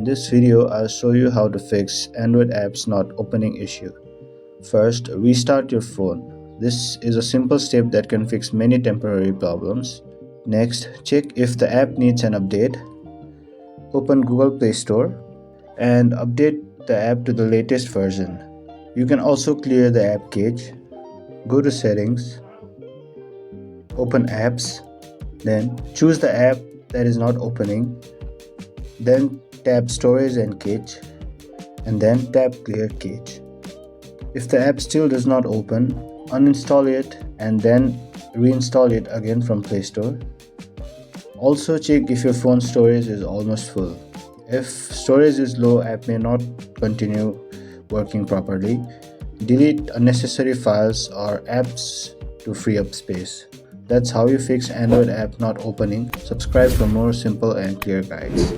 In this video, I'll show you how to fix Android apps not opening issue. First, restart your phone. This is a simple step that can fix many temporary problems. Next, check if the app needs an update. Open Google Play Store and update the app to the latest version. You can also clear the app cache. Go to Settings, open Apps, then choose the app that is not opening. Then tap Storage and Cache, and then tap Clear Cache. If the app still does not open, uninstall it and then reinstall it again from Play Store. Also check if your phone storage is almost full. If storage is low, app may not continue working properly. Delete unnecessary files or apps to free up space. That's how you fix Android app not opening. Subscribe for more simple and clear guides.